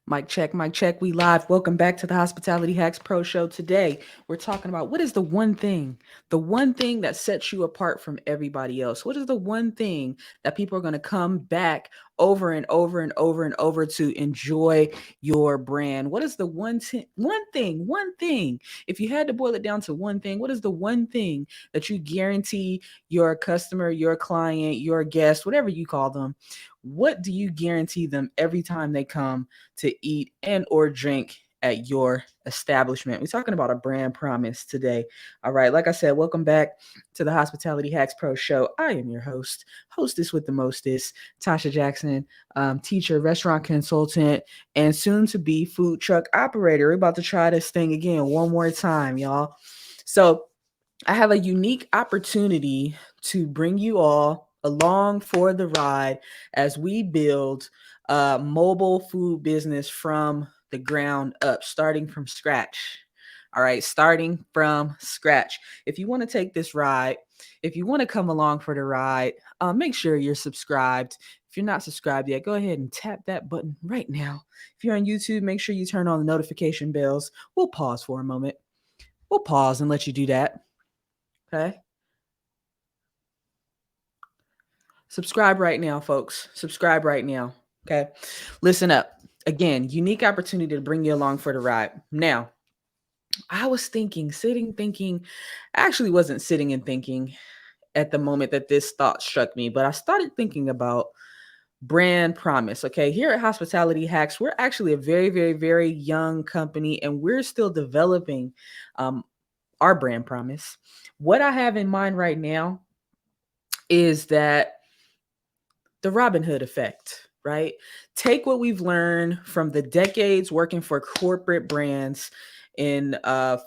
Mic check, mic check. We live. Welcome back to the Hospitality Hacks Pro Show. Today, we're talking about what is the one thing that sets you apart from everybody else. What is the one thing that people are going to come back over and over and over and over to enjoy your brand? What is the one thing? If you had to boil it down to one thing, what is the one thing that you guarantee your customer, your client, your guest, whatever you call them? What do you guarantee them every time they come to eat and or drink at your establishment? We're talking about a brand promise today. All right, like I said, welcome back to the Hospitality Hacks Pro Show. I am your hostess with the mostest, Tasha Jackson, teacher, restaurant consultant, and soon to be food truck operator. We're about to try this thing again one more time, y'all. So I have a unique opportunity to bring you all along for the ride as we build a mobile food business from the ground up, starting from scratch. All right, starting from scratch. If you want to take this ride, if you want to come along for the ride, make sure you're subscribed. If you're not subscribed yet, go ahead and tap that button right now. If you're on YouTube, make sure you turn on the notification bells. We'll pause for a moment. We'll pause and let you do that. Okay. Subscribe right now, folks. Subscribe right now. Okay. Listen up. Again, unique opportunity to bring you along for the ride. Now, I was thinking, I actually wasn't sitting and thinking at the moment that this thought struck me, but I started thinking about brand promise. Okay. Here at Hospitality Hacks, we're actually a very, very, very young company and we're still developing um, our brand promise. What I have in mind right now is that the Robin Hood effect, right? Take what we've learned from the decades working for corporate brands in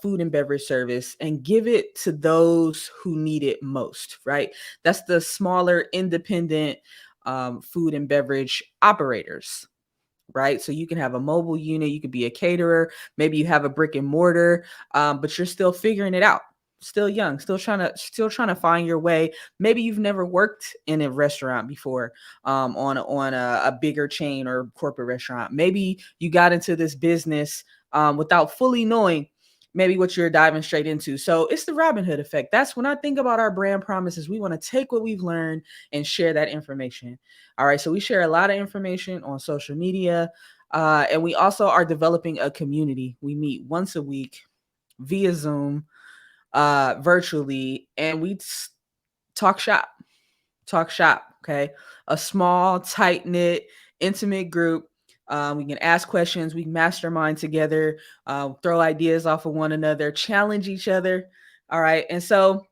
food and beverage service and give it to those who need it most, right? That's the smaller independent food and beverage operators, right? So you can have a mobile unit, you could be a caterer, maybe you have a brick and mortar, but you're still figuring it out. Still young, still trying to find your way. Maybe you've never worked in a restaurant before, on a bigger chain or corporate restaurant. Maybe you got into this business without fully knowing maybe what you're diving straight into. So it's the Robin Hood effect. That's when I think about our brand promises. We want to take what we've learned and share that information. All right, so we share a lot of information on social media, and we also are developing a community. We meet once a week via Zoom, virtually, and talk shop, talk shop. Okay, a small, tight knit, intimate group. We can ask questions, we can mastermind together, throw ideas off of one another, challenge each other. All right, and so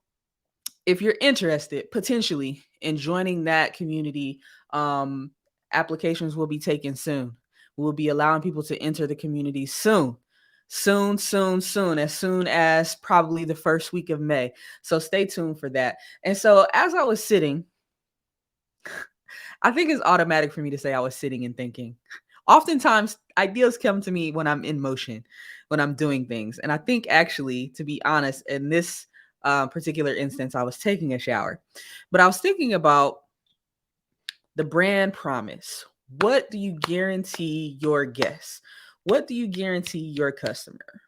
if you're interested potentially in joining that community, um, applications will be taken soon. We'll be allowing people to enter the community soon. As soon as probably the first week of May. So stay tuned for that. And so as I was sitting, I think it's automatic for me to say I was sitting and thinking. Oftentimes, ideas come to me when I'm in motion, when I'm doing things. And I think, actually, to be honest, in this particular instance, I was taking a shower. But I was thinking about the brand promise. What do you guarantee your guests? What do you guarantee your customer?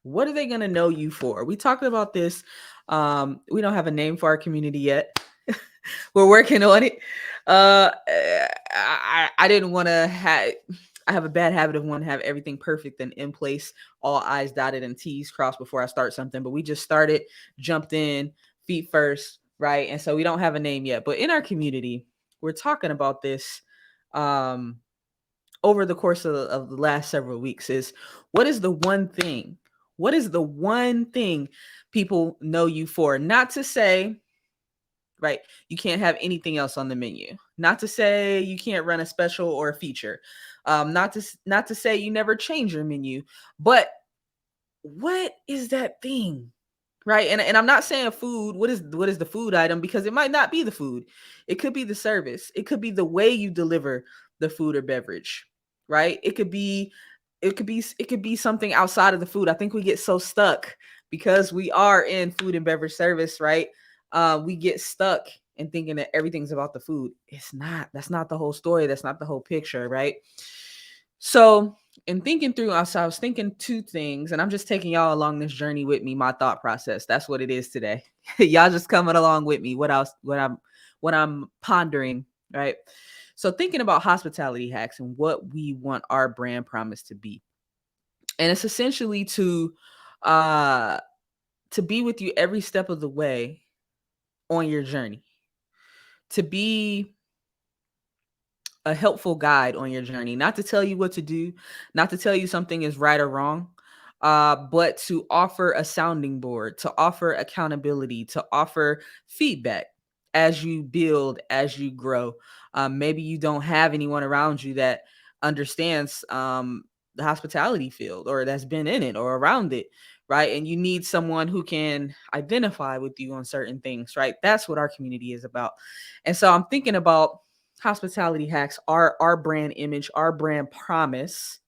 What are they going to know you for? We talked about this. We don't have a name for our community yet. We're working on it. I didn't want to have. I have a bad habit of wanting to have everything perfect and in place, all I's dotted and T's crossed before I start something. But we just started, jumped in, feet first, right? And so we don't have a name yet. But in our community, we're talking about this um, over the course of the last several weeks. Is what is the one thing? What is the one thing people know you for? Not to say, right, you can't have anything else on the menu. Not to say you can't run a special or a feature. Not to say you never change your menu, but what is that thing? Right? And I'm not saying food. What is the food item? Because it might not be the food. It could be the service. It could be the way you deliver the food or beverage. Right? It could be something outside of the food. I think we get so stuck because we are in food and beverage service, right? We get stuck in thinking that everything's about the food. It's not. That's not the whole story. That's not the whole picture, right? So And thinking through, so I was thinking two things, and I'm just taking y'all along this journey with me, my thought process. That's what it is today. Y'all just coming along with me, what I'm pondering, right? So thinking about hospitality hacks and what we want our brand promise to be. And it's essentially uh to be with you every step of the way on your journey. To be a helpful guide on your journey, not to tell you what to do, not to tell you something is right or wrong, but to offer a sounding board, to offer accountability, to offer feedback as you build, as you grow. Maybe you don't have anyone around you that understands the hospitality field or that's been in it or around it, right? And you need someone who can identify with you on certain things, right? That's what our community is about. And so I'm thinking about hospitality hacks, our brand image, our brand promise.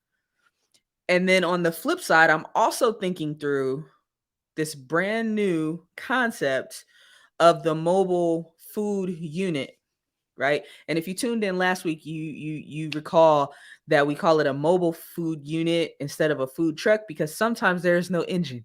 And then on the flip side, I'm also thinking through this brand new concept of the mobile food unit, right? And if you tuned in last week, you recall that we call it a mobile food unit instead of a food truck because sometimes there is no engine,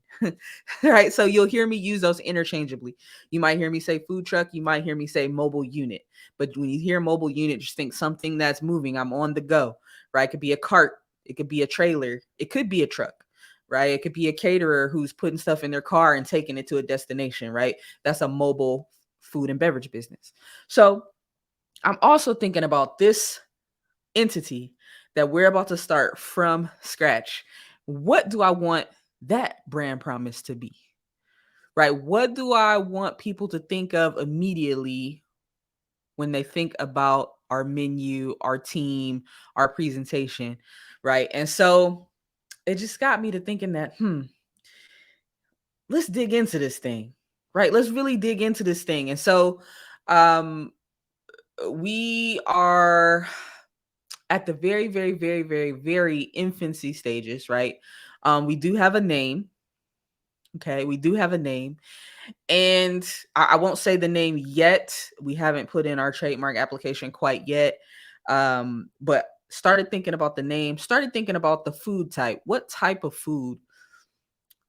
right? So you'll hear me use those interchangeably. You might hear me say food truck, you might hear me say mobile unit. But when you hear mobile unit, just think something that's moving. I'm on the go, right? It could be a cart, it could be a trailer, it could be a truck, right? It could be a caterer who's putting stuff in their car and taking it to a destination, right? That's a mobile food and beverage business. So I'm also thinking about this entity that we're about to start from scratch. What do I want that brand promise to be? Right? What do I want people to think of immediately when they think about our menu, our team, our presentation? Right? And so it just got me to thinking that, let's dig into this thing. Right? Let's really dig into this thing. And so um we are at the very, very, very, very, very infancy stages, right? We do have a name. Okay, we do have a name, and I won't say the name yet. We haven't put in our trademark application quite yet, but started thinking about the name. Started thinking about the food type. What type of food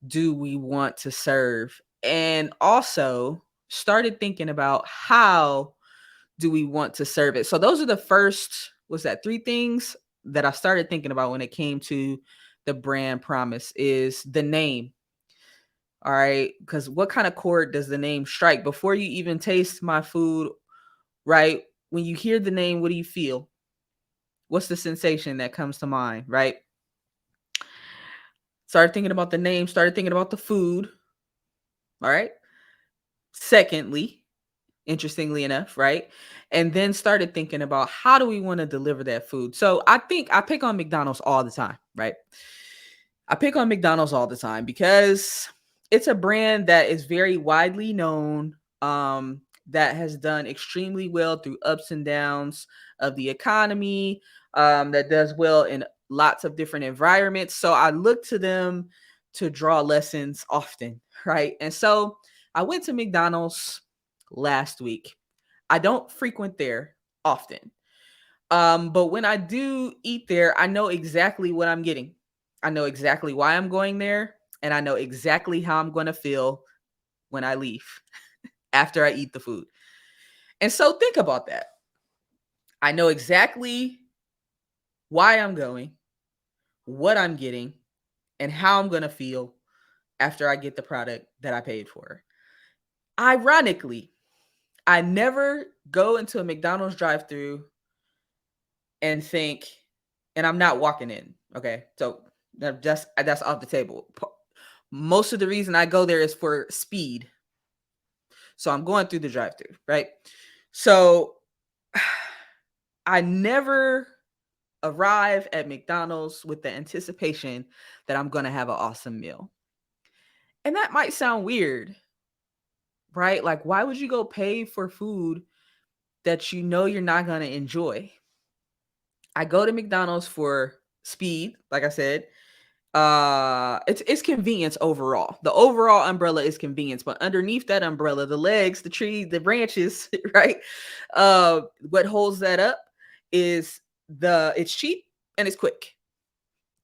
do we want to serve? And also started thinking about how do we want to serve it? So those are the first, was that three things that I started thinking about when it came to the brand promise is the name. All right. Because what kind of chord does the name strike? Before you even taste my food, right? When you hear the name, what do you feel? What's the sensation that comes to mind, right? Started thinking about the name, started thinking about the food. All right. Secondly, interestingly enough, right? And then started thinking about how do we want to deliver that food. So I think I pick on McDonald's all the time, right? I pick on McDonald's all the time because it's a brand that is very widely known, that has done extremely well through ups and downs of the economy, that does well in lots of different environments. So I look to them to draw lessons often, right? And so I went to McDonald's last week. I don't frequent there often. But when I do eat there, I know exactly what I'm getting. I know exactly why I'm going there, and I know exactly how I'm going to feel when I leave after I eat the food. And so think about that. I know exactly why I'm going, what I'm getting, and how I'm going to feel after I get the product that I paid for. Ironically, I never go into a McDonald's drive-through and think, and I'm not walking in. Okay. So that's off the table. Most of the reason I go there is for speed. So I'm going through the drive-through, right? So I never arrive at McDonald's with the anticipation that I'm going to have an awesome meal. And that might sound weird, right? Like, why would you go pay for food that you know you're not going to enjoy? I go to McDonald's for speed, like I said. It's convenience overall. The overall umbrella is convenience, but underneath that umbrella, the legs, the tree, the branches, right? What holds that up is it's cheap and it's quick.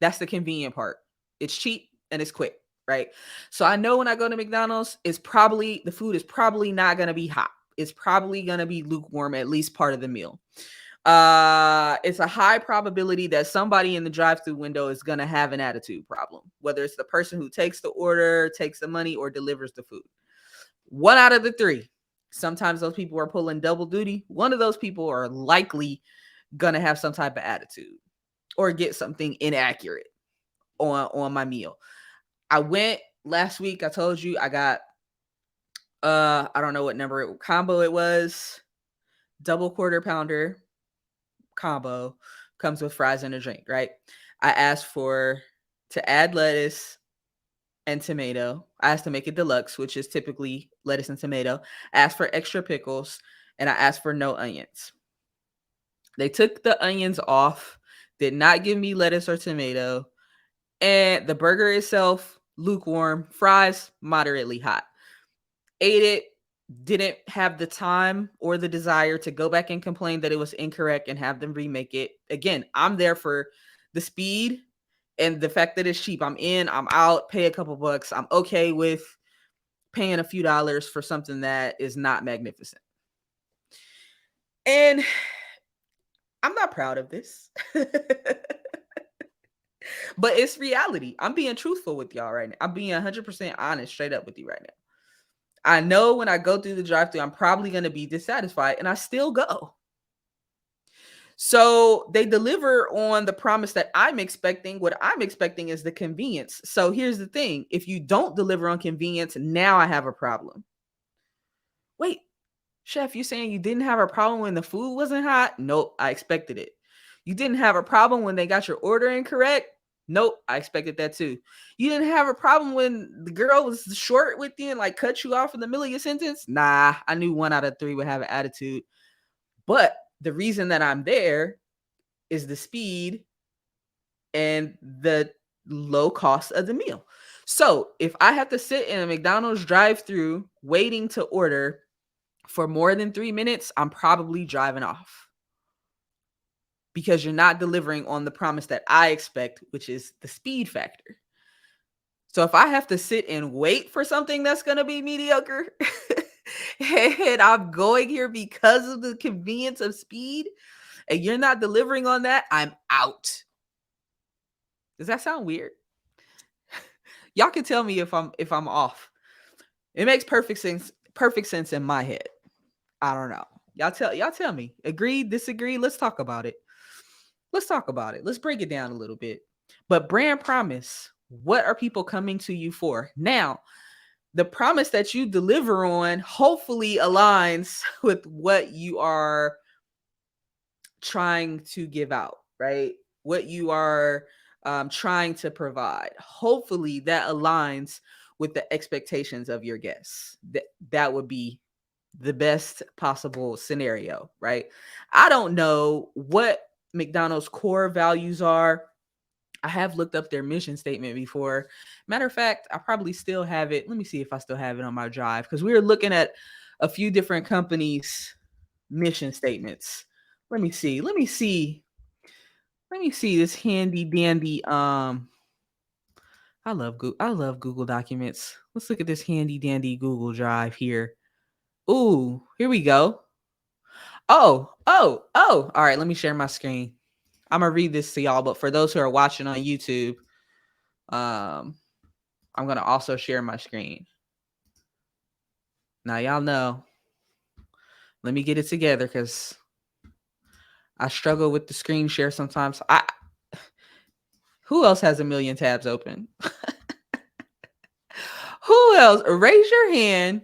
That's the convenient part. It's cheap and it's quick, right? So I know when I go to McDonald's, the food is probably not going to be hot. It's probably going to be lukewarm at least part of the meal. It's a high probability that somebody in the drive-through window is going to have an attitude problem, whether it's the person who takes the order, takes the money, or delivers the food. 1 out of the 3. Sometimes those people are pulling double duty. One of those people are likely going to have some type of attitude or get something inaccurate on my meal. I went last week. I told you I got I don't know what combo it was. Double quarter pounder combo, comes with fries and a drink, right? I asked to add lettuce and tomato. I asked to make it deluxe, which is typically lettuce and tomato. I asked for extra pickles, and I asked for no onions. They took the onions off, did not give me lettuce or tomato, and the burger itself, lukewarm, fries, moderately hot. Ate it, didn't have the time or the desire to go back and complain that it was incorrect and have them remake it. Again, I'm there for the speed and the fact that it's cheap. I'm in, I'm out, pay a couple bucks. I'm okay with paying a few dollars for something that is not magnificent. And I'm not proud of this. But it's reality. I'm being truthful with y'all right now. I'm being 100% honest, straight up with you right now. I know when I go through the drive-thru, I'm probably going to be dissatisfied, and I still go. So they deliver on the promise that I'm expecting. What I'm expecting is the convenience. So here's the thing. If you don't deliver on convenience, now I have a problem. Wait, chef, you saying you didn't have a problem when the food wasn't hot? Nope, I expected it. You didn't have a problem when they got your order incorrect? Nope, I expected that too. You didn't have a problem when the girl was short with you and like cut you off in the middle of your sentence? Nah, I knew 1 out of 3 would have an attitude. But the reason that I'm there is the speed and the low cost of the meal. So if I have to sit in a McDonald's drive-thru waiting to order for more than 3 minutes, I'm probably driving off. Because you're not delivering on the promise that I expect, which is the speed factor. So if I have to sit and wait for something that's going to be mediocre, and I'm going here because of the convenience of speed, and you're not delivering on that, I'm out. Does that sound weird? Y'all can tell me if I'm off. It makes perfect sense in my head. I don't know. Y'all tell me. Agree, disagree? Let's talk about it. Let's break it down a little bit. But brand promise, what are people coming to you for? Now, the promise that you deliver on hopefully aligns with what you are trying to give out, right? What you are trying to provide. Hopefully that aligns with the expectations of your guests. That would be the best possible scenario, right? I don't know what McDonald's core values are. I have looked up their mission statement before. Matter of fact, I probably still have it. Let me see if I still have it on my drive, because we were looking at a few different companies' mission statements. Let me see this handy dandy. I love Google Documents. Let's look at this handy dandy Google Drive here. Ooh, here we go. Oh. All right, let me share my screen. I'm gonna read this to y'all, but for those who are watching on YouTube, I'm gonna also share my screen. Now y'all know. Let me get it together because I struggle with the screen share sometimes. Who else has a million tabs open? Who else? Raise your hand.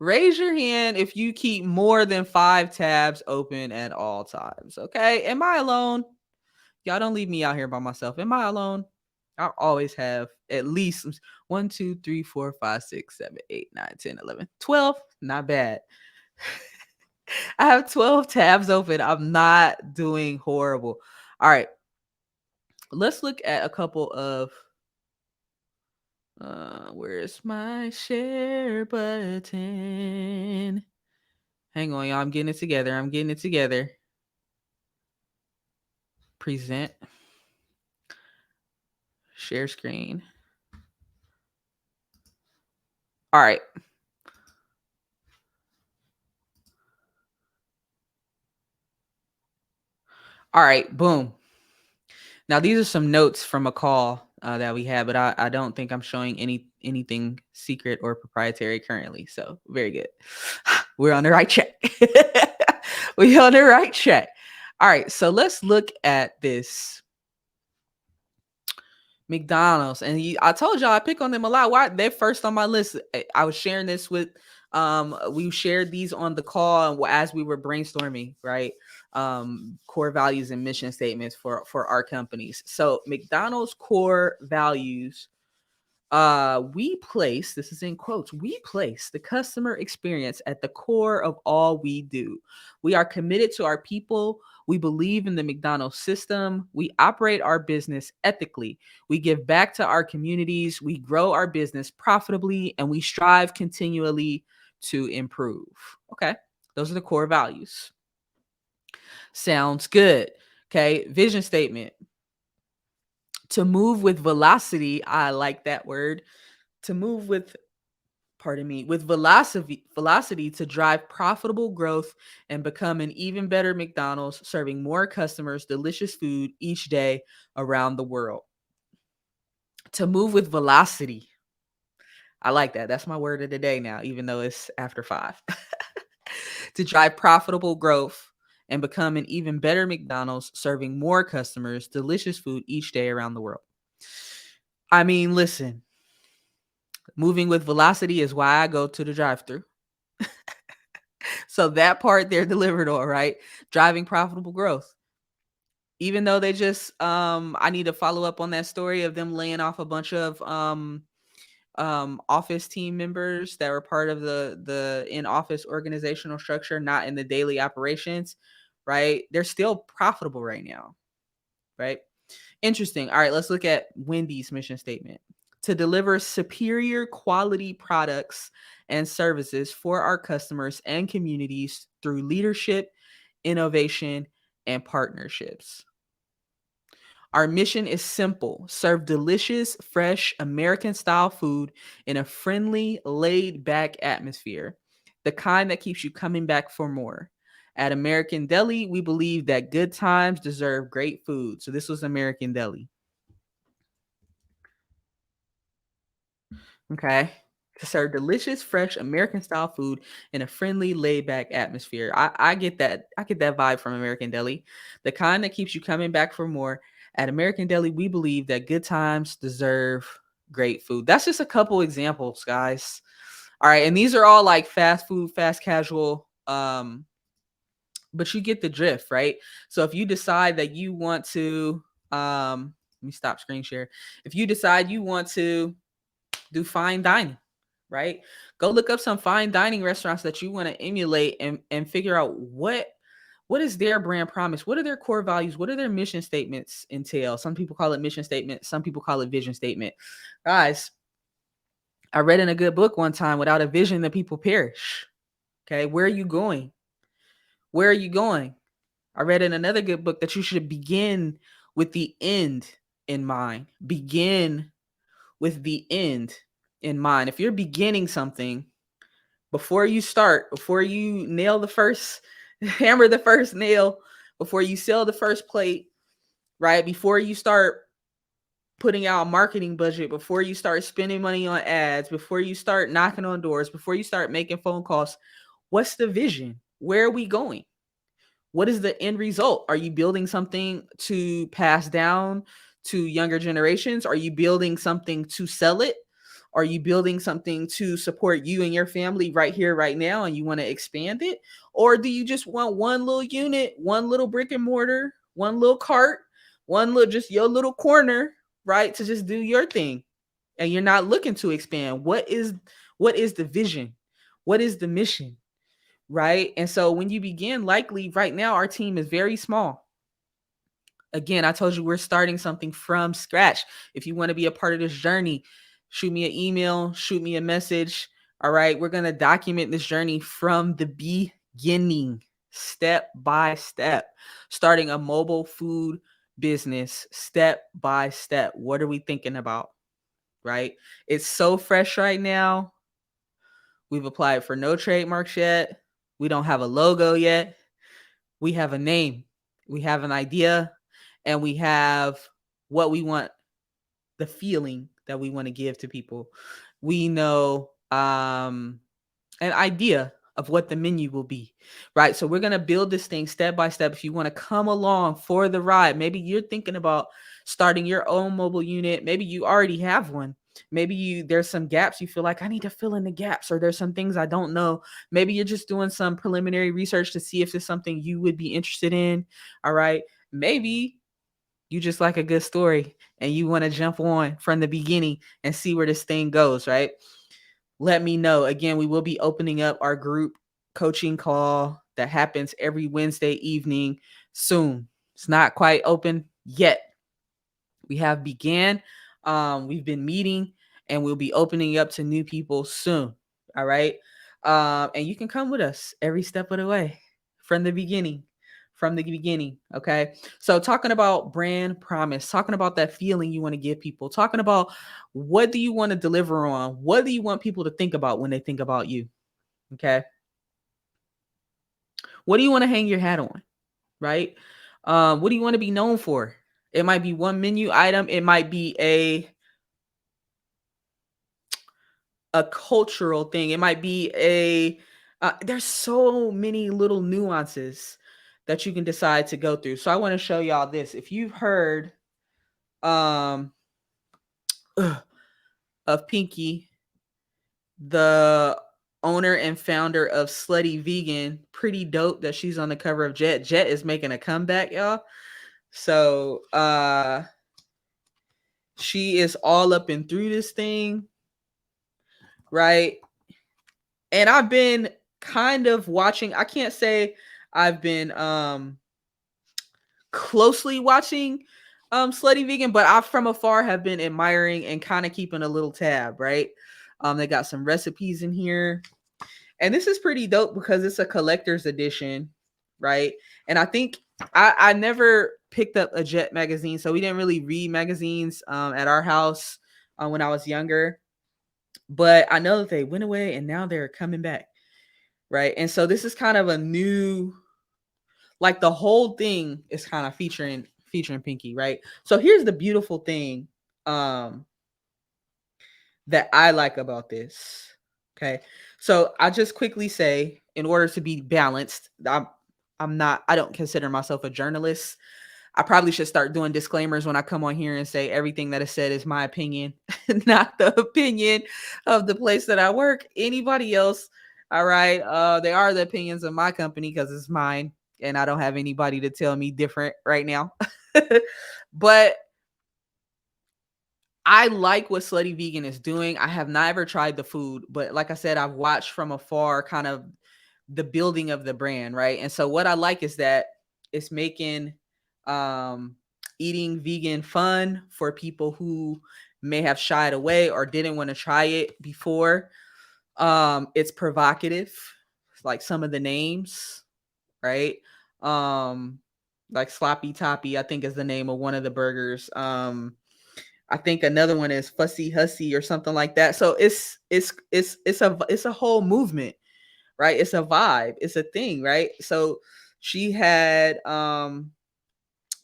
Raise your hand if you keep more than 5 tabs open at all times. Okay. Am I alone? Y'all don't leave me out here by myself. Am I alone? I always have at least 1, 2, 3, 4, 5, 6, 7, 8, 9, 10, 11, 12. Not bad. I have 12 tabs open. I'm not doing horrible. All right. Let's look at a couple of where's my share button? Hang on, y'all. I'm getting it together. Present. Share screen. All right. All right. Boom. Now these are some notes from a call that we had, but I don't think I'm showing anything secret or proprietary currently. So very good. We're on the right track. We're on the right track. All right. So let's look at this McDonald's. And I told y'all I pick on them a lot. Why they're first on my list. I was sharing this with we shared these on the call and as we were brainstorming, right? Core values and mission statements for our companies. So McDonald's core values, we place, this is in quotes, we place the customer experience at the core of all we do. We are committed to our people. We believe in the McDonald's system. We operate our business ethically. We give back to our communities. We grow our business profitably, and we strive continually to improve. Okay, those are the core values. Sounds good. Okay, vision statement. To move with velocity, I like that word. To move with with velocity to drive profitable growth and become an even better McDonald's, serving more customers delicious food each day around the world. To move with velocity. I like that. That's my word of the day now, even though it's after 5. To drive profitable growth and become an even better McDonald's, serving more customers delicious food each day around the world. I mean, listen, moving with velocity is why I go to the drive-thru. So that part they're delivered on, right? Driving profitable growth. Even though they just I need to follow up on that story of them laying off a bunch of office team members that were part of the in-office organizational structure, not in the daily operations, right? They're still profitable right now, right? Interesting. All right, let's look at Wendy's mission statement. To deliver superior quality products and services for our customers and communities through leadership, innovation, and partnerships. Our mission is simple: serve delicious, fresh, American style food in a friendly, laid back atmosphere, the kind that keeps you coming back for more. At American Deli, we believe that good times deserve great food. So this was American Deli. Okay. To serve delicious, fresh, American style food in a friendly, laid back atmosphere. I get that. I get that vibe from American Deli. The kind that keeps you coming back for more. At American Deli, we believe that good times deserve great food. That's just a couple examples, guys. All right. And these are all like fast food, fast casual. But you get the drift, right? So if you decide that you want to let me stop screen share. If you decide you want to do fine dining, right? Go look up some fine dining restaurants that you want to emulate and figure out what is their brand promise? What are their core values? What are their mission statements entail? Some people call it mission statement, some people call it vision statement. Guys, I read in a good book one time, without a vision the people perish. Okay, where are you going? Where are you going? I read in another good book that you should begin with the end in mind. Begin with the end in mind. If you're beginning something, before you start, before you nail the first, hammer the first nail, before you sell the first plate, right? Before you start putting out a marketing budget, before you start spending money on ads, before you start knocking on doors, before you start making phone calls, what's the vision? Where are we going? What is the end result? Are you building something to pass down to younger generations? Are you building something to sell it? Are you building something to support you and your family right here, right now, and you want to expand it? Or do you just want one little unit, one little brick and mortar, one little cart, one little, just your little corner, right? To just do your thing. And you're not looking to expand. What is the vision? What is the mission? Right? And so when you begin, likely right now, our team is very small. Again, I told you we're starting something from scratch. If you want to be a part of this journey, shoot me an email, shoot me a message. All right. We're going to document this journey from the beginning, step by step, starting a mobile food business step by step. What are we thinking about? Right? It's so fresh right now. We've applied for no trademarks yet. We don't have a logo yet. We have a name. We have an idea, and we have what we want, the feeling that we want to give to people. We know an idea of what the menu will be, right? So we're going to build this thing step by step. If you want to come along for the ride, maybe you're thinking about starting your own mobile unit. Maybe you already have one. Maybe there's some gaps you feel like I need to fill in the gaps, or there's some things I don't know. Maybe you're just doing some preliminary research to see if it's something you would be interested in. All right. Maybe you just like a good story and you want to jump on from the beginning and see where this thing goes, right? Let me know. Again, we will be opening up our group coaching call that happens every Wednesday evening soon. It's not quite open yet. We have began. We've been meeting, and we'll be opening up to new people soon. All right. And you can come with us every step of the way from the beginning. From the beginning. Okay. So, talking about brand promise, talking about that feeling you want to give people, talking about what do you want to deliver on? What do you want people to think about when they think about you? Okay. What do you want to hang your hat on? Right. What do you want to be known for? It might be one menu item. It might be a cultural thing. It might be there's so many little nuances that you can decide to go through. So I want to show y'all this. If you've heard um of Pinky, the owner and founder of Slutty Vegan, pretty dope that she's on the cover of Jet. Jet is making a comeback, y'all. So she is all up and through this thing, right? And I've been kind of watching. I can't say I've been closely watching Slutty Vegan, but I from afar have been admiring and kind of keeping a little tab, right? They got some recipes in here. And this is pretty dope because it's a collector's edition, right? And I think I never picked up a Jet magazine, so we didn't really read magazines at our house when I was younger. But I know that they went away and now they're coming back, right? And so this is kind of a new, like the whole thing is kind of featuring Pinky, right? So here's the beautiful thing that I like about this. Okay. So I just quickly say, in order to be balanced, I don't consider myself a journalist. I probably should start doing disclaimers when I come on here and say everything that is said is my opinion, not the opinion of the place that I work, anybody else. All right. They are the opinions of my company because it's mine and I don't have anybody to tell me different right now. But I like what Slutty Vegan is doing. I have not ever tried the food, but like I said, I've watched from afar kind of the building of the brand, right? And so what I like is that it's making eating vegan fun for people who may have shied away or didn't want to try it before. It's provocative, like some of the names, right? Um, like Sloppy Toppy, I think is the name of one of the burgers. I think another one is Fussy Hussy or something like that. So it's a whole movement, right? It's a vibe, it's a thing, right? So she had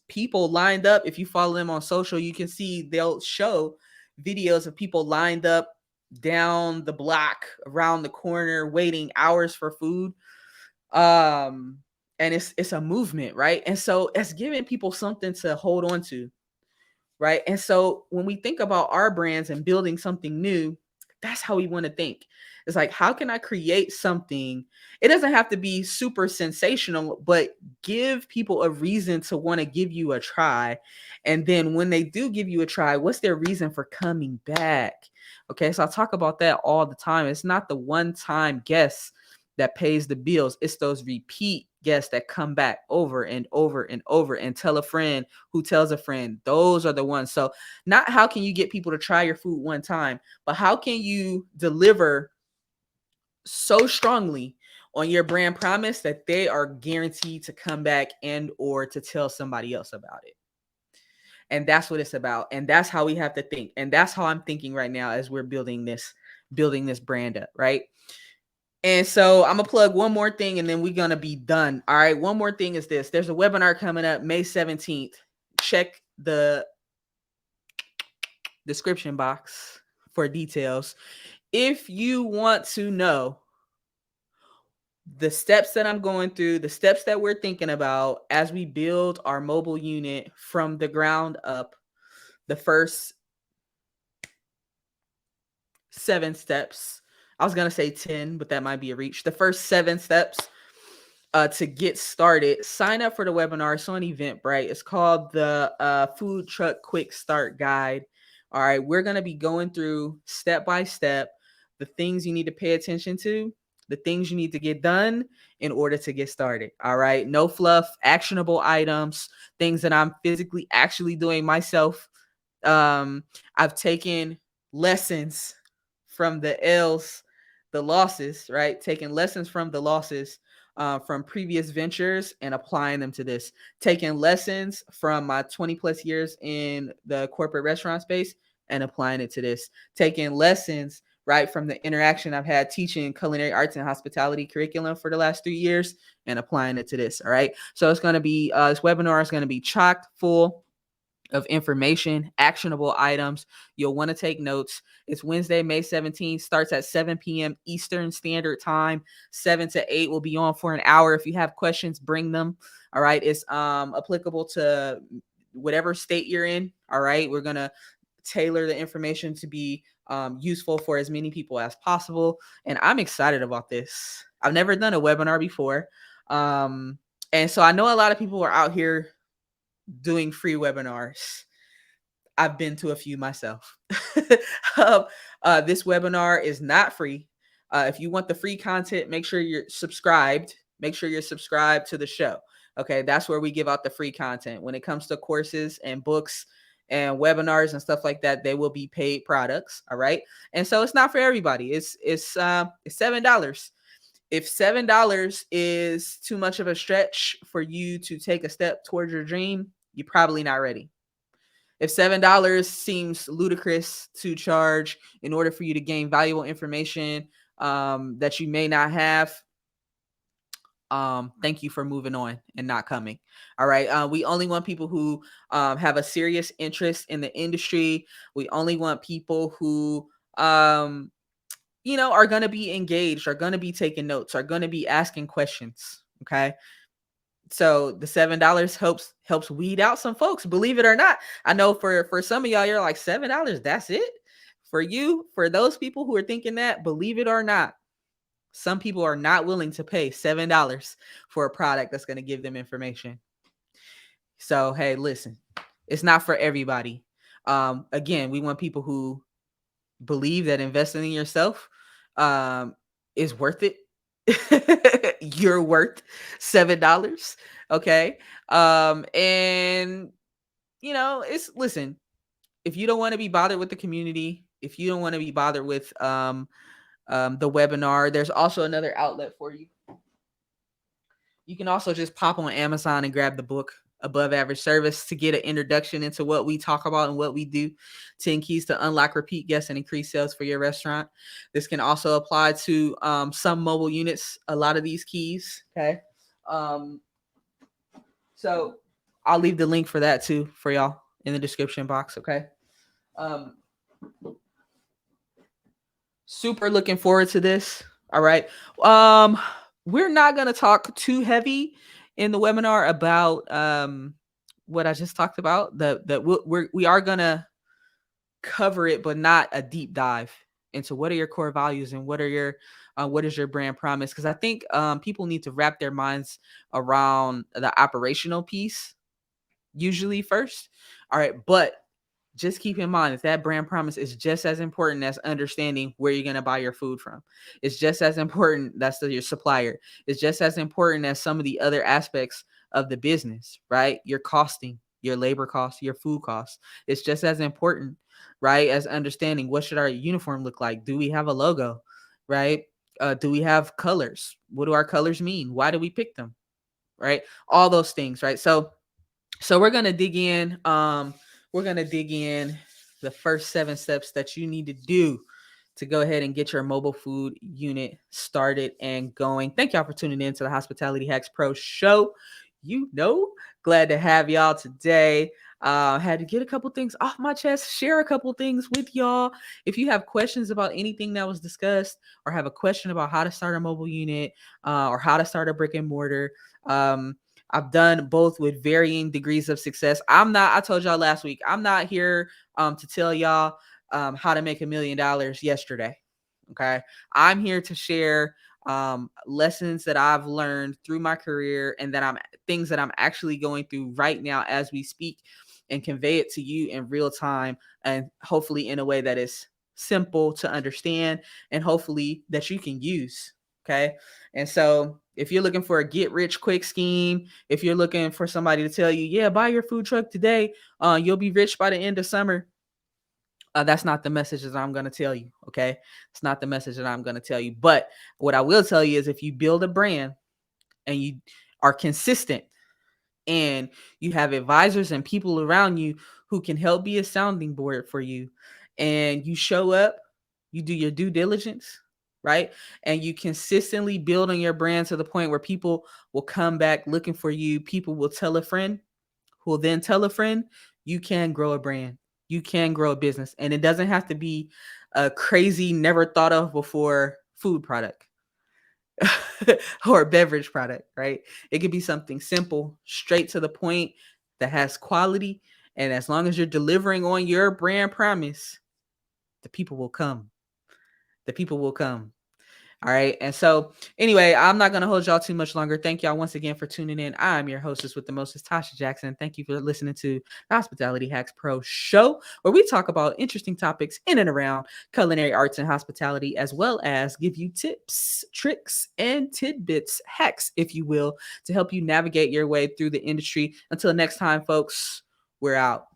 people lined up. If you follow them on social, you can see they'll show videos of people lined up down the block, around the corner, waiting hours for food. Um, and it's a movement, right? And so it's giving people something to hold on to, right? And so when we think about our brands and building something new, that's how we want to think. It's like, how can I create something? It doesn't have to be super sensational, but give people a reason to want to give you a try. And then when they do give you a try, what's their reason for coming back? Okay, so I talk about that all the time. It's not the one-time guest that pays the bills. It's those repeat guests that come back over and over and over and tell a friend who tells a friend. Those are the ones. So not how can you get people to try your food one time, but how can you deliver so strongly on your brand promise that they are guaranteed to come back and or to tell somebody else about it. And that's what it's about. And that's how we have to think. And that's how I'm thinking right now as we're building this brand up, right? And so I'm gonna plug one more thing and then we're gonna be done. All right. One more thing is this. There's a webinar coming up May 17th. Check the description box for details. If you want to know the steps that I'm going through, the steps that we're thinking about as we build our mobile unit from the ground up, the first 7 steps. I was going to say 10, but that might be a reach. The first 7 steps to get started. Sign up for the webinar. It's on Eventbrite. It's called the Food Truck Quick Start Guide. All right, we're going to be going through step by step the things you need to pay attention to, the things you need to get done in order to get started. All right, no fluff, actionable items, things that I'm physically actually doing myself. I've taken lessons from the L's, the losses, right? Taking lessons from the losses from previous ventures and applying them to this. Taking lessons from my 20 plus years in the corporate restaurant space and applying it to this. Taking lessons, right, from the interaction I've had teaching culinary arts and hospitality curriculum for the last 3 years and applying it to this. All right. So it's going to be, this webinar is going to be chock full of information, actionable items. You'll want to take notes. It's Wednesday, May 17th, starts at 7 p.m. Eastern Standard Time. 7 to 8 will be on for an hour. If you have questions, bring them. All right. It's applicable to whatever state you're in. All right. We're going to tailor the information to be useful for as many people as possible. And I'm excited about this. I've never done a webinar before. And so I know a lot of people are out here doing free webinars. I've been to a few myself. This webinar is not free. If you want the free content, make sure you're subscribed. Make sure you're subscribed to the show. Okay, that's where we give out the free content. When it comes to courses and books and webinars and stuff like that, they will be paid products. All right, and so it's not for everybody. It's $7. If $7 is too much of a stretch for you to take a step towards your dream, you're probably not ready. If $7 seems ludicrous to charge in order for you to gain valuable information that you may not have, thank you for moving on and not coming. All right. We only want people who have a serious interest in the industry. We only want people who are going to be engaged, are going to be taking notes, are going to be asking questions. Okay. So the $7 helps weed out some folks, believe it or not. I know for some of y'all, you're like, $7, that's it. For you, for those people who are thinking that, believe it or not, some people are not willing to pay $7 for a product that's going to give them information. So, hey, listen, it's not for everybody. Again, we want people who believe that investing in yourself is worth it. You're worth $7. Okay. And listen, if you don't want to be bothered with the community, if you don't want to be bothered with the webinar, there's also another outlet for you. You can also just pop on Amazon and grab the book Above Average Service to get an introduction into what we talk about and what we do. 10 keys to unlock repeat guests and increase sales for your restaurant. This can also apply to some mobile units, a lot of these keys. Okay. So I'll leave the link for that too for y'all in the description box. Okay. Super looking forward to this. All right. We're not going to talk too heavy in the webinar about what I just talked about. We are going to cover it, but not a deep dive into what are your core values and what is your brand promise. Because I think people need to wrap their minds around the operational piece usually first. All right. But just keep in mind that brand promise is just as important as understanding where you're going to buy your food from. It's just as important. That's your supplier. It's just as important as some of the other aspects of the business, right? Your costing, your labor costs, your food costs. It's just as important, right, as understanding what should our uniform look like? Do we have a logo, right? Do we have colors? What do our colors mean? Why do we pick them, right? All those things, right? So we're going to dig in we're going to dig in the first 7 steps that you need to do to go ahead and get your mobile food unit started and going. Thank y'all for tuning in to the Hospitality Hacks Pro show. Glad to have y'all today. Had to get a couple things off my chest, share a couple things with y'all. If you have questions about anything that was discussed, or have a question about how to start a mobile unit, or how to start a brick and mortar, I've done both with varying degrees of success. I told y'all last week, I'm not here to tell y'all how to make $1 million yesterday. Okay. I'm here to share lessons that I've learned through my career, and things that I'm actually going through right now as we speak, and convey it to you in real time, and hopefully in a way that is simple to understand, and hopefully that you can use. Okay. And so if you're looking for a get rich quick scheme, if you're looking for somebody to tell you, yeah, buy your food truck today, you'll be rich by the end of summer. That's not the message that I'm going to tell you. Okay. It's not the message that I'm going to tell you. But what I will tell you is, if you build a brand and you are consistent, and you have advisors and people around you who can help be a sounding board for you, and you show up, you do your due diligence, right? And you consistently build on your brand to the point where people will come back looking for you. People will tell a friend, who will then tell a friend. You can grow a brand. You can grow a business. And it doesn't have to be a crazy, never thought of before food product or a beverage product, right? It could be something simple, straight to the point, that has quality. And as long as you're delivering on your brand promise, the people will come. The people will come. All right. And so anyway, I'm not going to hold y'all too much longer. Thank y'all once again for tuning in. I'm your hostess with the mostest, Tasha Jackson. Thank you for listening to the Hospitality Hacks Pro show, where we talk about interesting topics in and around culinary arts and hospitality, as well as give you tips, tricks, and tidbits, hacks, if you will, to help you navigate your way through the industry. Until next time, folks, we're out.